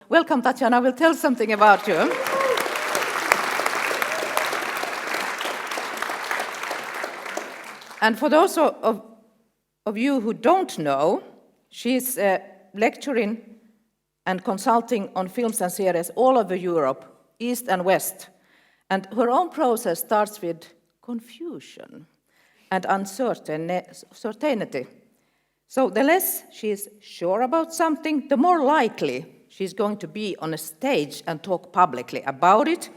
Welcome, Tatjana. I will tell something about you. And for those of you who don't know, she's lecturing and consulting on films and series all over Europe, East and West. And her own process starts with confusion and uncertainty. So the less she's sure about something, the more likely she's going to be on a stage and talk publicly about it.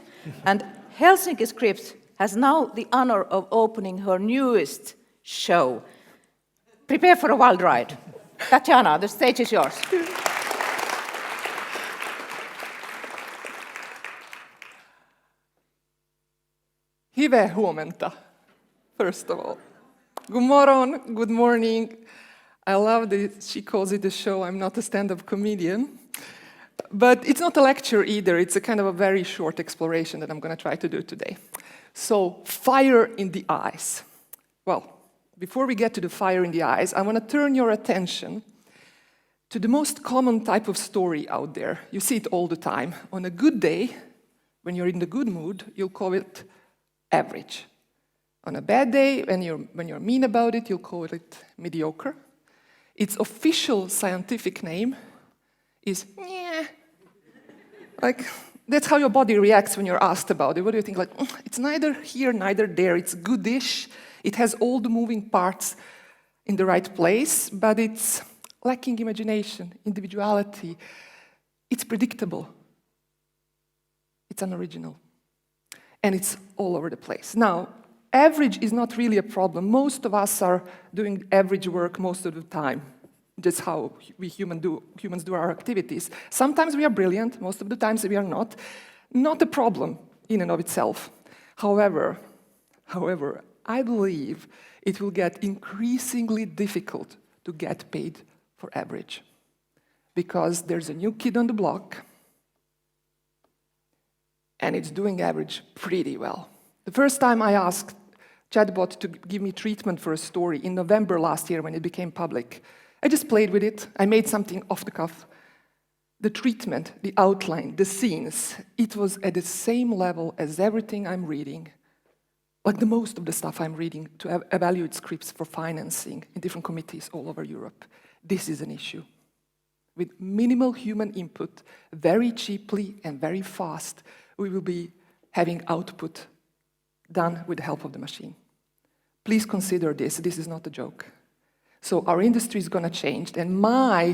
And Helsinki Script has now the honor of opening her newest show. Prepare for a wild ride. Tatjana, the stage is yours. Hyvää huomenta, first of all. Good morning, good morning. I love that she calls it a show. I'm not a stand-up comedian. But it's not a lecture either. It's a kind of a very short exploration that I'm going to try to do today. So, fire in the eyes. Well, before we get to the fire in the eyes, I want to turn your attention to the most common type of story out there. You see it all the time. On a good day, when you're in the good mood, you'll call it average. On a bad day, when you're mean about it, you'll call it mediocre. Its official scientific name is "nyeh." Like, that's how your body reacts when you're asked about it. What do you think? Like, it's neither here, neither there. It's goodish. It has all the moving parts in the right place, but it's lacking imagination, individuality. It's predictable. It's unoriginal. And it's all over the place. Now, average is not really a problem. Most of us are doing average work most of the time. That's how humans do our activities. Sometimes we are brilliant, most of the times we are not. Not a problem in and of itself. However, I believe it will get increasingly difficult to get paid for average. Because there's a new kid on the block, and it's doing average pretty well. The first time I asked chatbot to give me treatment for a story in November last year when it became public, I just played with it. I made something off the cuff. The treatment, the outline, the scenes, it was at the same level as everything I'm reading, like the most of the stuff I'm reading to evaluate scripts for financing in different committees all over Europe. This is an issue. With minimal human input, very cheaply and very fast, we will be having output done with the help of the machine. Please consider this. This is not a joke. So our industry is going to change, and my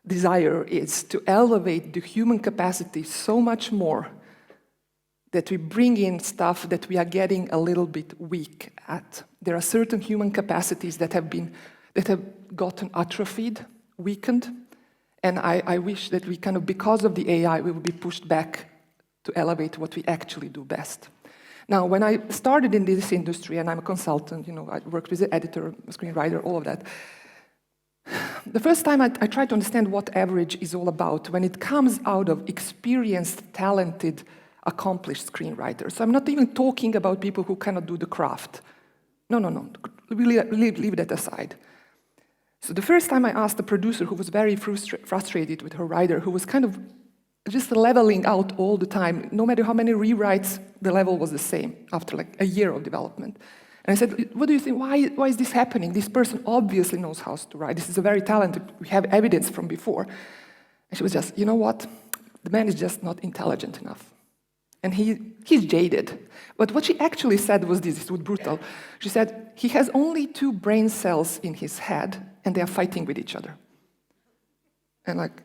desire is to elevate the human capacity so much more that we bring in stuff that we are getting a little bit weak at. There are certain human capacities that have gotten atrophied, weakened, and I wish that we kind of, because of the AI, we will be pushed back to elevate what we actually do best. Now, when I started in this industry, and I'm a consultant, I worked with the editor, screenwriter, all of that. The first time I tried to understand what average is all about, when it comes out of experienced, talented, accomplished screenwriters. So I'm not even talking about people who cannot do the craft. No. Leave that aside. So the first time I asked a producer who was very frustrated with her writer, who was kind of just leveling out all the time. No matter how many rewrites, the level was the same after like a year of development. And I said, what do you think? Why is this happening? This person obviously knows how to write. This is a very talented, we have evidence from before. And she was just, you know what? The man is just not intelligent enough. And he's jaded. But what she actually said was this was brutal. She said, he has only 2 brain cells in his head, and they are fighting with each other. And like,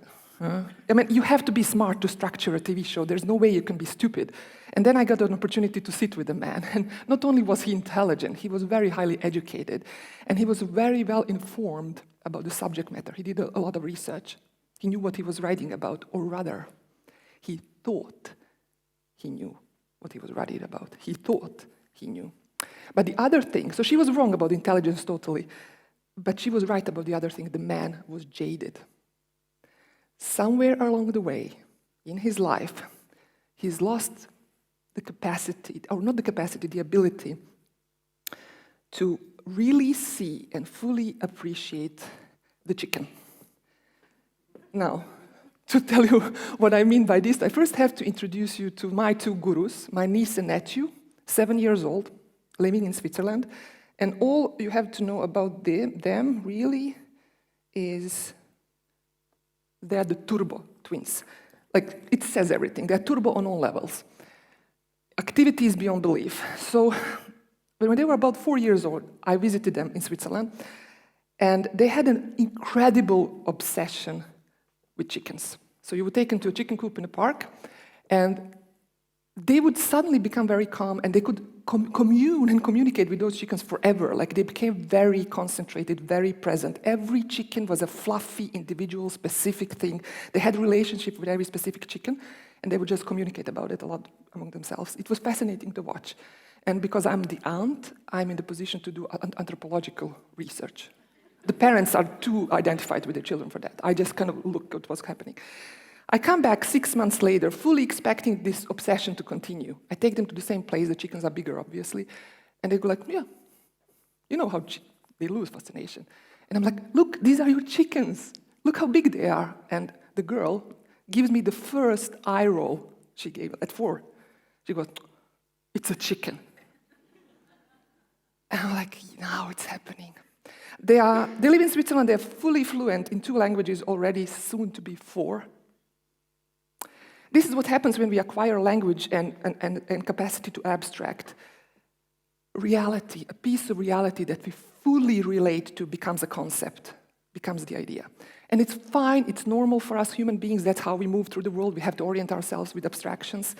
I mean, you have to be smart to structure a TV show. There's no way you can be stupid. And then I got an opportunity to sit with the man. And not only was he intelligent, he was very highly educated. And he was very well informed about the subject matter. He did a lot of research. He knew what he was writing about, or rather, he thought he knew what he was writing about. He thought he knew. But the other thing, so she was wrong about intelligence totally, but she was right about the other thing. The man was jaded. Somewhere along the way in his life, he's lost the capacity, or not the capacity, the ability to really see and fully appreciate the chicken. Now, to tell you what I mean by this, I first have to introduce you to my two gurus, my niece and nephew, 7 years old, living in Switzerland. And all you have to know about them really is they're the turbo twins. Like, it says everything. They're turbo on all levels. Activity is beyond belief. So when they were about 4 years old, I visited them in Switzerland, and they had an incredible obsession with chickens. So you would take them to a chicken coop in a park, and they would suddenly become very calm, and they could commune and communicate with those chickens forever. Like, they became very concentrated, very present. Every chicken was a fluffy, individual, specific thing. They had a relationship with every specific chicken, and they would just communicate about it a lot among themselves. It was fascinating to watch. And because I'm the aunt, I'm in the position to do anthropological research. The parents are too identified with their children for that. I just kind of look at what's happening. I come back 6 months later, fully expecting this obsession to continue. I take them to the same place. The chickens are bigger, obviously. And they go like, yeah, you know how they lose fascination. And I'm like, look, these are your chickens. Look how big they are. And the girl gives me the first eye roll she gave at 4. She goes, it's a chicken. And I'm like, now it's happening. They live in Switzerland. They're fully fluent in 2 languages already, soon to be 4. This is what happens when we acquire language and capacity to abstract. Reality, a piece of reality that we fully relate to becomes a concept, becomes the idea. And it's fine, it's normal for us human beings, that's how we move through the world, we have to orient ourselves with abstractions.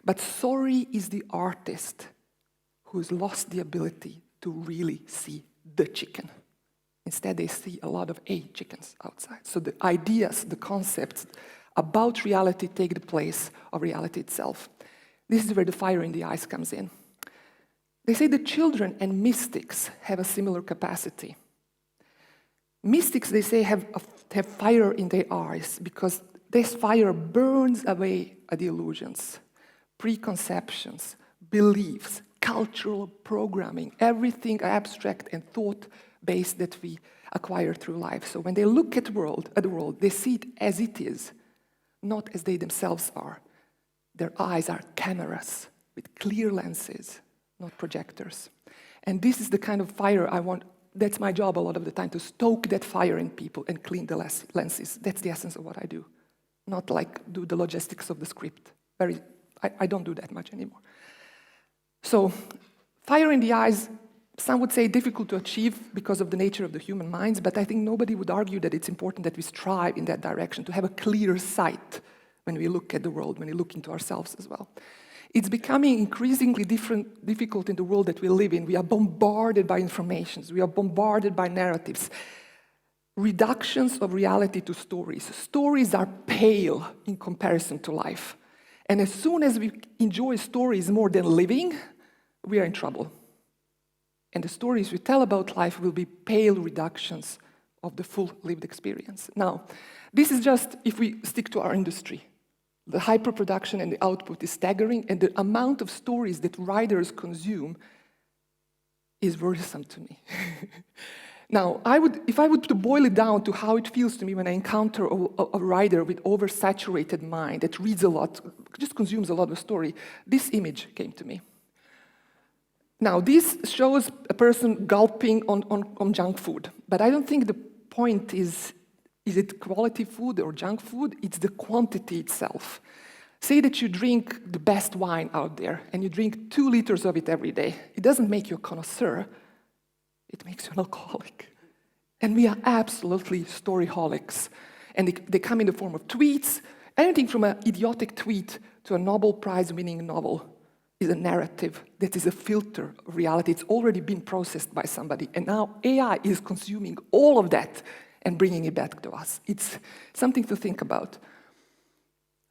But sorry is the artist who's lost the ability to really see the chicken. Instead, they see a lot of chickens outside. So the ideas, the concepts about reality take the place of reality itself. This is where the fire in the eyes comes in. They say that children and mystics have a similar capacity. Mystics, they say, have fire in their eyes because this fire burns away the illusions, preconceptions, beliefs, cultural programming, everything abstract and thought-based that we acquire through life. So when they look at the world, they see it as it is, not as they themselves are. Their eyes are cameras with clear lenses, not projectors. And this is the kind of fire I want. That's my job a lot of the time, to stoke that fire in people and clean the lenses. That's the essence of what I do. Not like do the logistics of the script. I don't do that much anymore. So, fire in the eyes, some would say difficult to achieve because of the nature of the human minds, but I think nobody would argue that it's important that we strive in that direction, to have a clear sight when we look at the world, when we look into ourselves as well. It's becoming increasingly difficult in the world that we live in. We are bombarded by informations. We are bombarded by narratives. Reductions of reality to stories. Stories are pale in comparison to life. And as soon as we enjoy stories more than living, we are in trouble. And the stories we tell about life will be pale reductions of the full lived experience. Now, this is just if we stick to our industry. The hyperproduction and the output is staggering, and the amount of stories that writers consume is worrisome to me. Now, if I would to boil it down to how it feels to me when I encounter a writer with oversaturated mind that reads a lot, just consumes a lot of story, this image came to me. Now, this shows a person gulping on junk food, but I don't think the point is it quality food or junk food? It's the quantity itself. Say that you drink the best wine out there, and you drink 2 liters of it every day. It doesn't make you a connoisseur, it makes you an alcoholic. And we are absolutely storyholics. And they come in the form of tweets. Anything from an idiotic tweet to a Nobel Prize-winning novel is a narrative that is a filter of reality. It's already been processed by somebody. And now AI is consuming all of that and bringing it back to us. It's something to think about.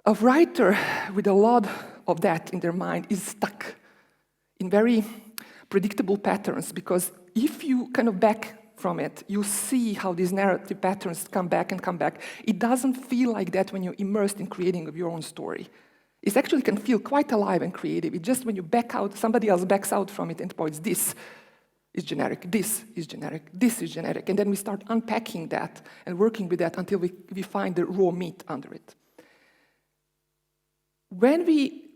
A writer with a lot of that in their mind is stuck in very predictable patterns, because if you kind of back from it, you see how these narrative patterns come back and come back. It doesn't feel like that when you're immersed in creating your own story. It actually can feel quite alive and creative. It's just when you back out, somebody else backs out from it and points, this is generic, this is generic, this is generic. And then we start unpacking that and working with that until we find the raw meat under it. when we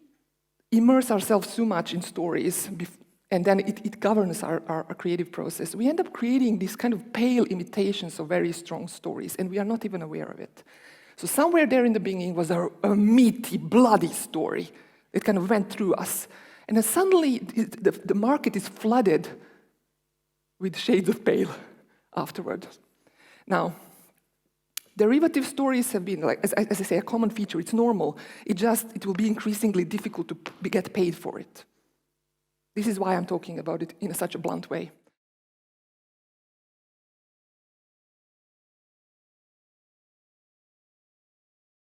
immerse ourselves too much in stories, and then it governs our creative process, we end up creating these kind of pale imitations of very strong stories, and we are not even aware of it. So somewhere there in the beginning was a meaty, bloody story. It kind of went through us. And then suddenly the market is flooded with shades of pale afterward. Now, derivative stories have been, like, as I say, a common feature. It's normal. It will be increasingly difficult to get paid for it. This is why I'm talking about it in such a blunt way.